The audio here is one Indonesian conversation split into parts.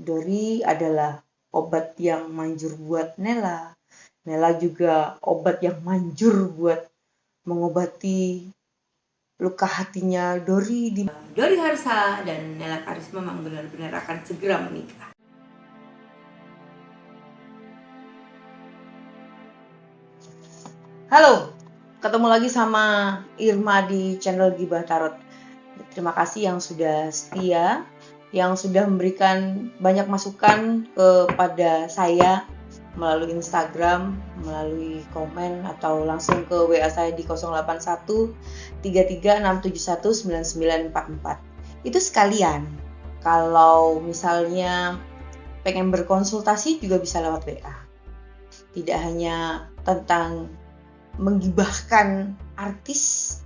Dori adalah obat yang manjur buat Nela. Nela juga obat yang manjur buat mengobati luka hatinya Dori. Dori Harsha dan Nela Karisma memang benar-benar akan segera menikah. Halo, ketemu lagi sama Irma di channel Gibah Tarot. Terima kasih yang sudah setia, yang sudah memberikan banyak masukan kepada saya melalui Instagram, melalui komen, atau langsung ke WA saya di 081 33 671 9944. Itu sekalian. Kalau misalnya pengen berkonsultasi juga bisa lewat WA. Tidak hanya tentang menggibahkan artis,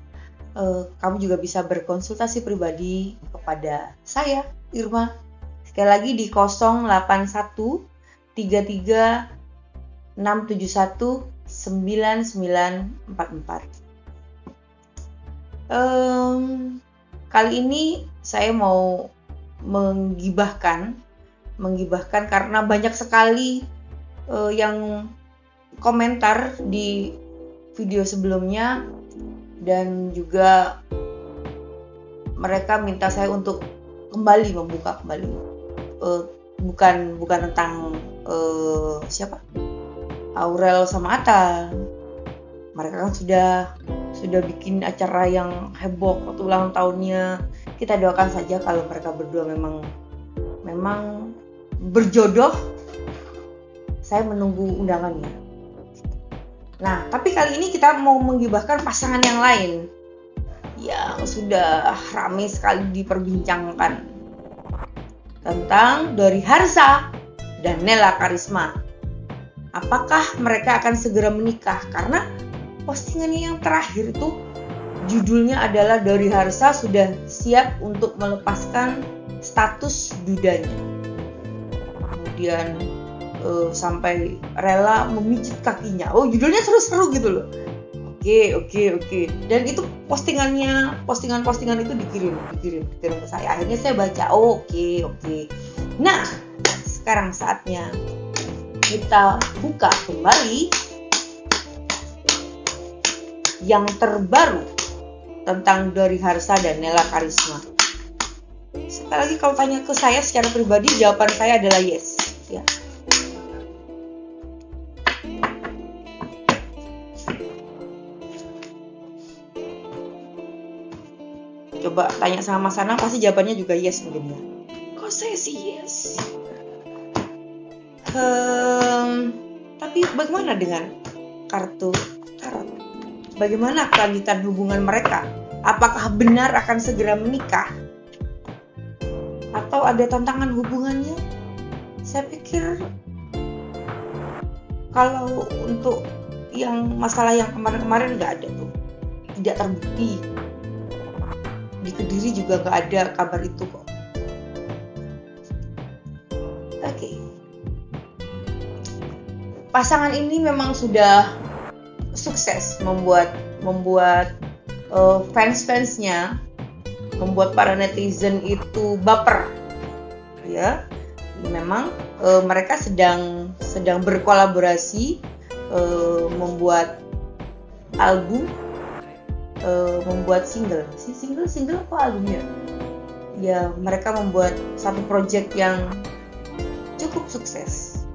kamu juga bisa berkonsultasi pribadi kepada saya, Irma. Sekali lagi di 081 33 671 9944. Kali ini saya mau menggibahkan karena banyak sekali yang komentar di video sebelumnya, dan juga mereka minta saya untuk membuka kembali bukan tentang siapa, Aurel sama Atta. Mereka kan sudah bikin acara yang heboh waktu ulang tahunnya. Kita doakan saja kalau mereka berdua memang berjodoh. Saya menunggu undangannya. Nah, tapi kali ini kita mau menggibahkan pasangan yang lain yang sudah ramai sekali diperbincangkan, tentang Dori Harsha dan Nela Karisma. Apakah mereka akan segera menikah? Karena postingannya yang terakhir itu judulnya adalah Dori Harsha sudah siap untuk melepaskan status dudanya. Kemudian sampai rela memijit kakinya. Oh, judulnya seru-seru gitu loh. Oke. Dan itu postingan itu dikirim ke saya. Akhirnya saya baca. Oke. Nah, sekarang saatnya kita buka kembali yang terbaru tentang Dori Harsha dan Nela Karisma. Sekali lagi kalau tanya ke saya secara pribadi, jawaban saya adalah yes. Ya. Coba tanya sama Mas Anang, pasti jawabannya juga yes mungkin ya. Kok saya sih yes? Tapi bagaimana dengan kartu tarot? Bagaimana kelanjutan hubungan mereka? Apakah benar akan segera menikah? Atau ada tantangan hubungannya? Saya pikir kalau untuk yang masalah yang kemarin-kemarin nggak ada tuh. Tidak terbukti. Di Kediri juga nggak ada kabar itu kok. Oke. Pasangan ini memang sudah sukses membuat fans-fansnya, membuat para netizen itu baper. Ya, memang mereka sedang berkolaborasi membuat album. Membuat single apa albumnya? Ya, mereka membuat satu project yang cukup sukses,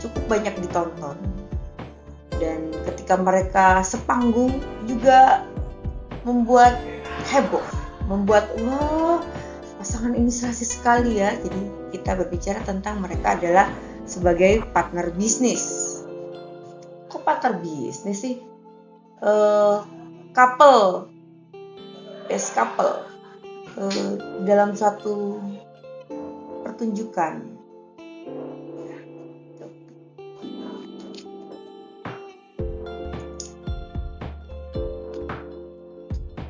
cukup banyak ditonton, dan ketika mereka sepanggung juga membuat heboh, membuat wah, pasangan ini serasi sekali ya. Jadi kita berbicara tentang mereka adalah sebagai partner bisnis. Kok partner bisnis sih? Couple dalam satu pertunjukan.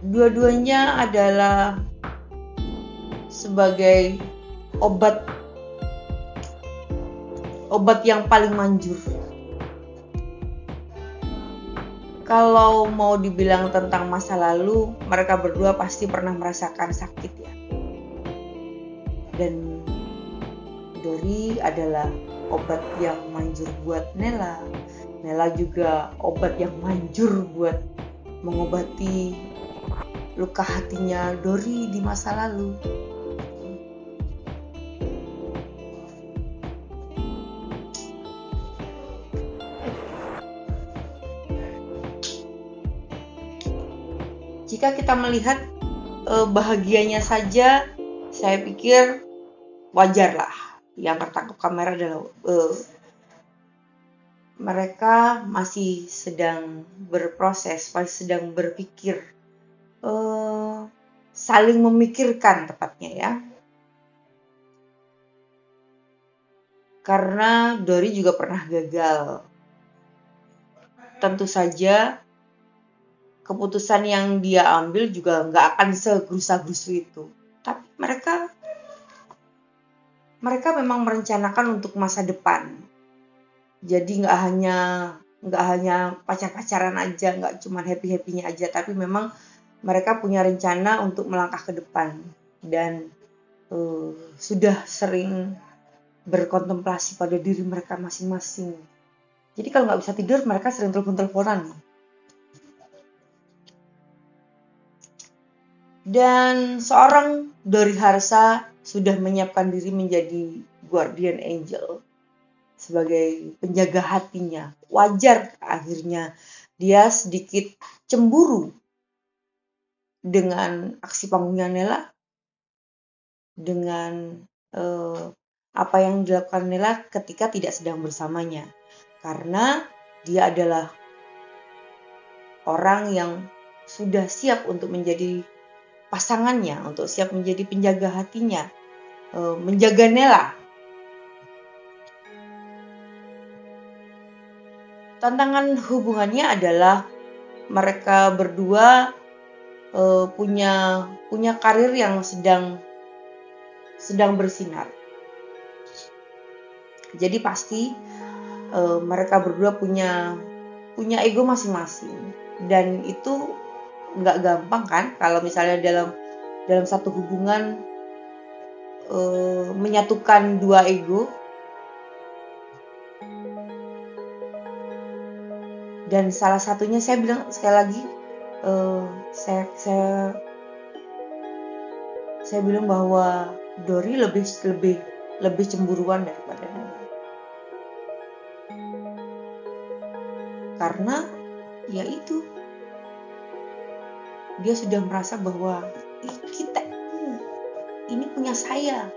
Dua-duanya adalah sebagai obat yang paling manjur. Kalau mau dibilang tentang masa lalu, mereka berdua pasti pernah merasakan sakit ya. Dan Dori adalah obat yang manjur buat Nella. Nella juga obat yang manjur buat mengobati luka hatinya Dori di masa lalu. Jika kita melihat bahagianya saja, saya pikir wajarlah. Yang tertangkap kamera adalah mereka masih sedang berproses, masih sedang berpikir, saling memikirkan tepatnya ya. Karena Dori juga pernah gagal. Tentu saja keputusan yang dia ambil juga nggak akan segerusa-gerusu itu. Tapi mereka memang merencanakan untuk masa depan. Jadi nggak hanya pacar-pacaran aja, nggak cuma happy-happynya aja, tapi memang mereka punya rencana untuk melangkah ke depan dan sudah sering berkontemplasi pada diri mereka masing-masing. Jadi kalau nggak bisa tidur, mereka sering telepon-teleponan. Dan seorang Dori Harsa sudah menyiapkan diri menjadi guardian angel sebagai penjaga hatinya. Wajar akhirnya dia sedikit cemburu dengan aksi panggungnya Nella, dengan apa yang dilakukan Nella ketika tidak sedang bersamanya. Karena dia adalah orang yang sudah siap untuk menjadi pasangannya, untuk siap menjadi penjaga hatinya, menjaga Nella. Tantangan hubungannya adalah mereka berdua punya karir yang sedang bersinar. Jadi pasti mereka berdua punya ego masing-masing, dan itu nggak gampang kan kalau misalnya dalam satu hubungan menyatukan dua ego. Dan salah satunya saya bilang sekali lagi, saya bilang bahwa Dori lebih cemburuan daripada Nella. Karena ya itu, dia sudah merasa bahwa kita ini punya saya,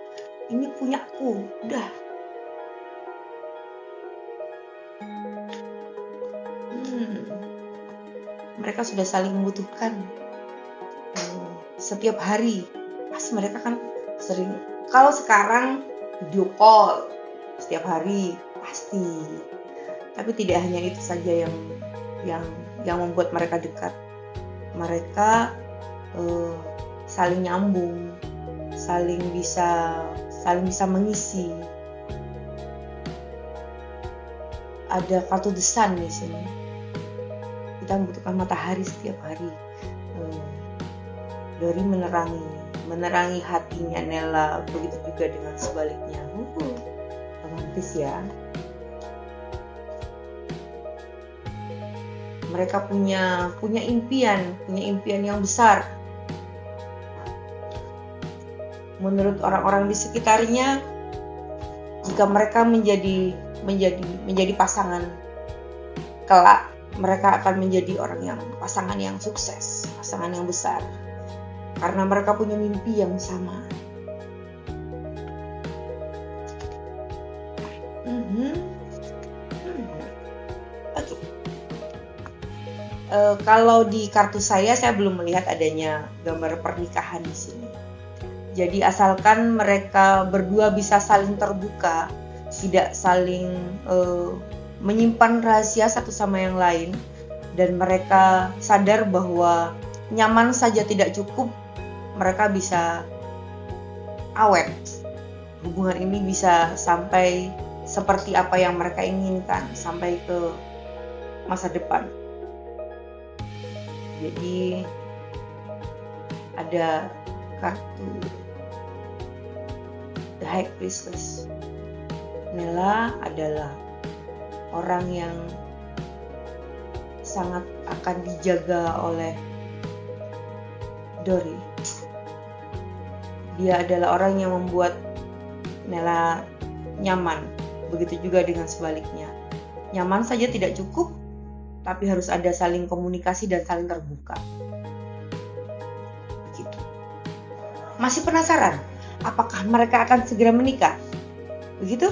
ini punyaku, udah. Mereka sudah saling membutuhkan setiap hari. Pasti mereka kan sering, kalau sekarang video call setiap hari pasti. Tapi tidak hanya itu saja yang membuat mereka dekat. Mereka saling nyambung, saling bisa mengisi. Ada kartu The Sun di sini. Kita membutuhkan matahari setiap hari. Dori menerangi hatinya Nella, begitu juga dengan sebaliknya. Romantis ya. Mereka punya impian yang besar. Menurut orang-orang di sekitarnya, jika mereka menjadi pasangan kelak, mereka akan menjadi pasangan yang sukses, pasangan yang besar, karena mereka punya mimpi yang sama. Oke. Kalau di kartu saya belum melihat adanya gambar pernikahan di sini. Jadi asalkan mereka berdua bisa saling terbuka, tidak saling menyimpan rahasia satu sama yang lain, dan mereka sadar bahwa nyaman saja tidak cukup, mereka bisa awet. Hubungan ini bisa sampai seperti apa yang mereka inginkan, sampai ke masa depan. Jadi ada kartu The High Priestess. Nela adalah orang yang sangat akan dijaga oleh Dori. Dia adalah orang yang membuat Nela nyaman. Begitu juga dengan sebaliknya. Nyaman saja tidak cukup, tapi harus ada saling komunikasi dan saling terbuka. Begitu. Masih penasaran? Apakah mereka akan segera menikah? Begitu?